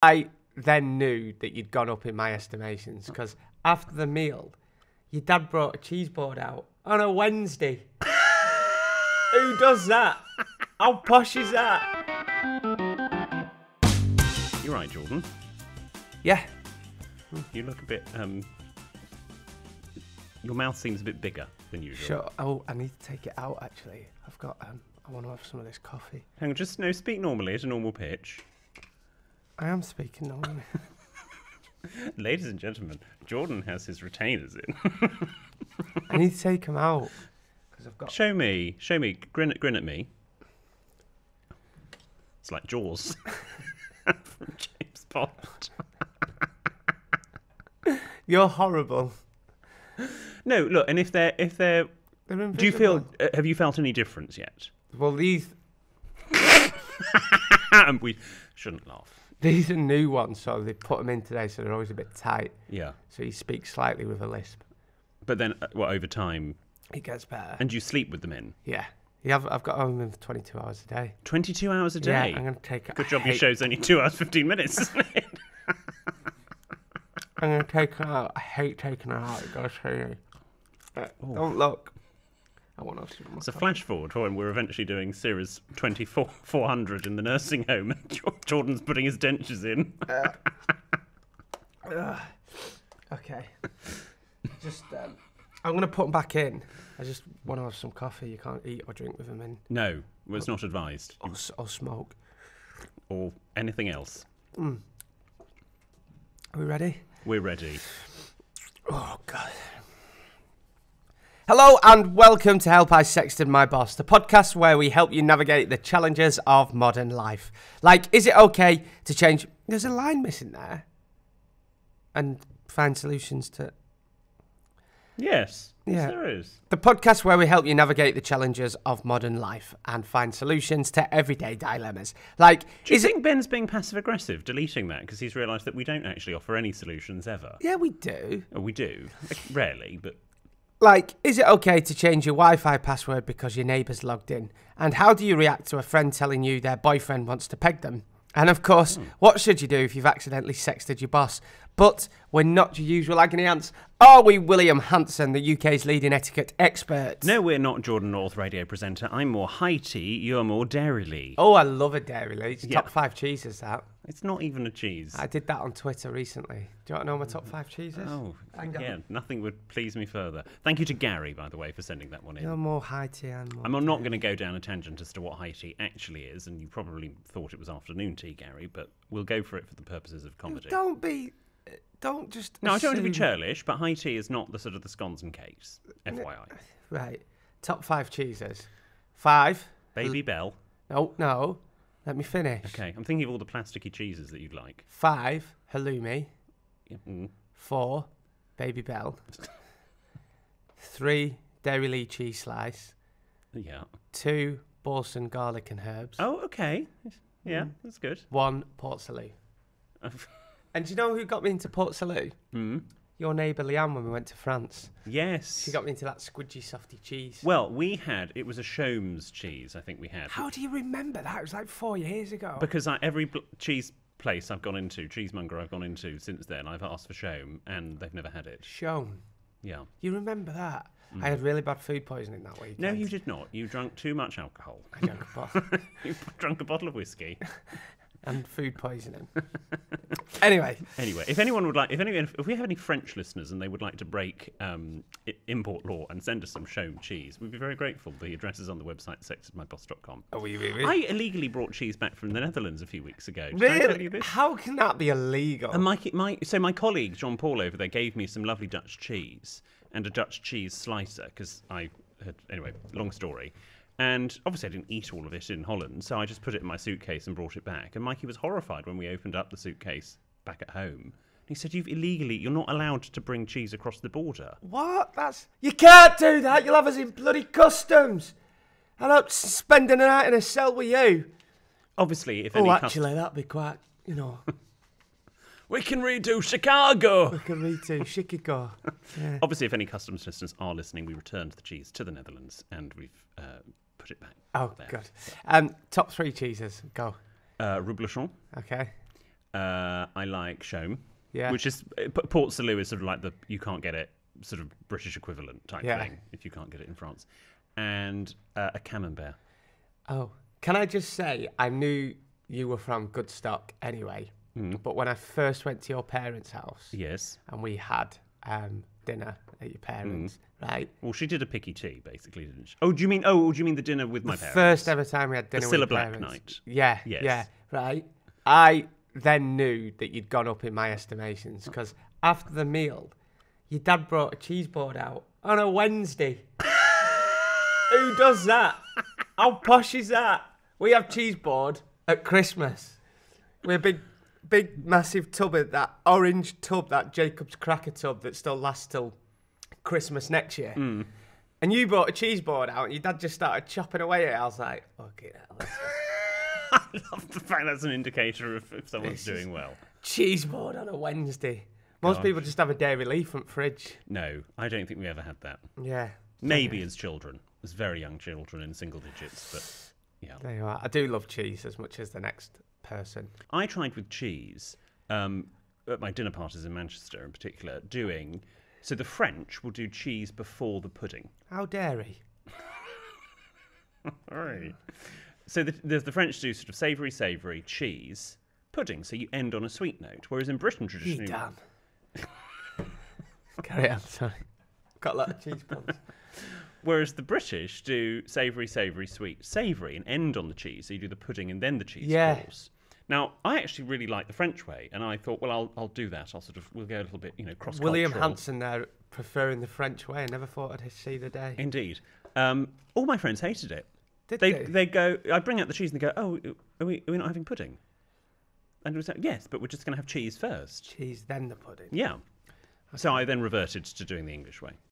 I then knew that you'd gone up in my estimations because after the meal, your dad brought a cheese board out on a Wednesday. Who does that? How posh is that? You're right, Jordan. Yeah. You look a bit, your mouth seems a bit bigger than usual. Sure. Oh, I need to take it out, actually. I've got, I want to have some of this coffee. Hang on, just, no, speak normally at a normal pitch. I am speaking normally. Ladies and gentlemen, Jordan has his retainers in. I need to take them out. Because I've got... Show me, grin at me. It's like Jaws from James Bond. You're horrible. No, look, and if they're, do you feel? Have you felt any difference yet? Well, these We shouldn't laugh. These are new ones, so they put them in today, so they're always a bit tight. Yeah. So you speak slightly with a lisp. But then, over time, it gets better. And you sleep with them in? Yeah. Yeah, I've got home in for 22 hours a day. 22 hours a day? Yeah, I'm going to take... Good job your show's only 2 hours, 15 minutes, isn't it? I'm going to take her out. I hate taking her out. Gotta show you. Don't look. I want to see It's a flash forward for when we're eventually doing series 400 in the nursing home. Jordan's putting his dentures in. Okay. Just, I'm going to put them back in. I just want to have some coffee. You can't eat or drink with them in. No, well, it's not advised. Or smoke. Or anything else. Are we ready? We're ready. Oh, God. Hello and welcome to Help I Sexted My Boss, the podcast where we help you navigate the challenges of modern life. Like, is it okay to change... There's a line missing there. And find solutions to... Yes, Yeah. there is. The podcast where we help you navigate the challenges of modern life and find solutions to everyday dilemmas. Like, do you think Ben's being passive-aggressive, deleting that, because he's realised that we don't actually offer any solutions ever? Yeah, we do. Oh, we do. Rarely, but... Like, is it okay to change your Wi-Fi password because your neighbour's logged in? And how do you react to a friend telling you their boyfriend wants to peg them? And of course, what should you do if you've accidentally sexted your boss? But we're not your usual agony ants. Are we William Hanson, the UK's leading etiquette expert? No, we're not Jordan North, radio presenter. I'm more high tea, you're more dairy. Oh, I love a dairy. It's Yeah. top 5 cheeses, that. It's not even a cheese. I did that on Twitter recently. Do you want to know my top 5 cheeses? Oh, yeah, nothing would please me further. Thank you to Gary, by the way, for sending that one in. You're more high tea and more I'm not going to go down a tangent as to what high tea actually is, and you probably thought it was afternoon tea, Gary, but we'll go for it for the purposes of comedy. Don't just No, I don't want to be assume- churlish, but high tea is not the sort of the scones and cakes, FYI. Right. Top 5 cheeses. 5. Baby Bell. No. Let me finish. Okay, I'm thinking of all the plasticky cheeses that you'd like. 5. Halloumi. Yeah. 4. Baby Bell. 3. Dairy Lee cheese slice. Yeah. 2. Boursin garlic and herbs. Oh, okay. Yeah, that's good. 1. Port Salut. And do you know who got me into Port Salut? Your neighbour Leanne when we went to France. Yes. She got me into that squidgy, softy cheese. Well, it was a Shome's cheese, I think we had. How do you remember that? It was like 4 years ago. Because every cheese place I've gone into, cheesemonger I've gone into since then, I've asked for Shome, and they've never had it. Shome. Yeah. You remember that? I had really bad food poisoning that weekend. No, you did not. You drank too much alcohol. I drank a bottle. You drank a bottle of whiskey. And food poisoning. Anyway, if anyone would like, if we have any French listeners and they would like to break import law and send us some Shome cheese, we'd be very grateful. The address is on the website sextedmyboss.com. Are we really? I illegally brought cheese back from the Netherlands a few weeks ago. Did I tell you this? How can that be illegal? And my colleague John Paul over there gave me some lovely Dutch cheese and a Dutch cheese slicer because anyway, long story. And obviously I didn't eat all of it in Holland, so I just put it in my suitcase and brought it back. And Mikey was horrified when we opened up the suitcase back at home. He said, you're not allowed to bring cheese across the border. What? You can't do that. You'll have us in bloody customs. I'm not spending a night in a cell with you. Obviously, if actually, that'd be quite, We can redo Chicago! We can redo Chicago. Yeah. Obviously, if any customs listeners are listening, we returned the cheese to the Netherlands and we've put it back. Oh, there. good. Top 3 cheeses. Go. Roublechon. Okay. I like Shome, Yeah. which is Port Salut is sort of like the you can't get it sort of British equivalent type thing if you can't get it in France, and a camembert. Oh, can I just say, I knew you were from good stock anyway, but when I first went to your parents' house, Yes. and we had dinner at your parents', right? Well, she did a picky tea, basically, didn't she? Oh, do you mean? Oh, do you mean the dinner with my parents? First ever time we had dinner with Cilla your Black parents. night. Yeah, Yes. yeah, right. I then knew that you'd gone up in my estimations because after the meal, your dad brought a cheese board out on a Wednesday. Who does that? How posh is that? We have cheese board at Christmas. We're a big, massive tub of that orange tub, that Jacob's cracker tub that still lasts till Christmas next year. And you brought a cheese board out and your dad just started chopping away at it. I was like, okay, I love the fact that's an indicator of if someone's doing well. cheese board on a Wednesday. Most people just have a dairy leaf front fridge. No, I don't think we ever had that. Yeah. Maybe as children, as very young children in single digits, but yeah. There you are. I do love cheese as much as the next person. I tried with cheese at my dinner parties in Manchester in particular, doing... So the French will do cheese before the pudding. How dairy? Right. So the French do sort of savoury, cheese, pudding. So you end on a sweet note. Whereas in Britain, traditionally... Damn. Carry on, sorry. Got a lot of cheese puns. Whereas the British do savoury, sweet, savoury, and end on the cheese. So you do the pudding and then the cheese course. Now, I actually really like the French way, and I thought, well, I'll do that. We'll go a little bit, cross-cultural. William Hanson there preferring the French way. I never thought I'd see the day. Indeed. All my friends hated it. Did they go, I bring out the cheese and they go, oh, are we not having pudding? And we was like, yes, but we're just going to have cheese first. Cheese, then the pudding. Yeah. So I then reverted to doing the English way.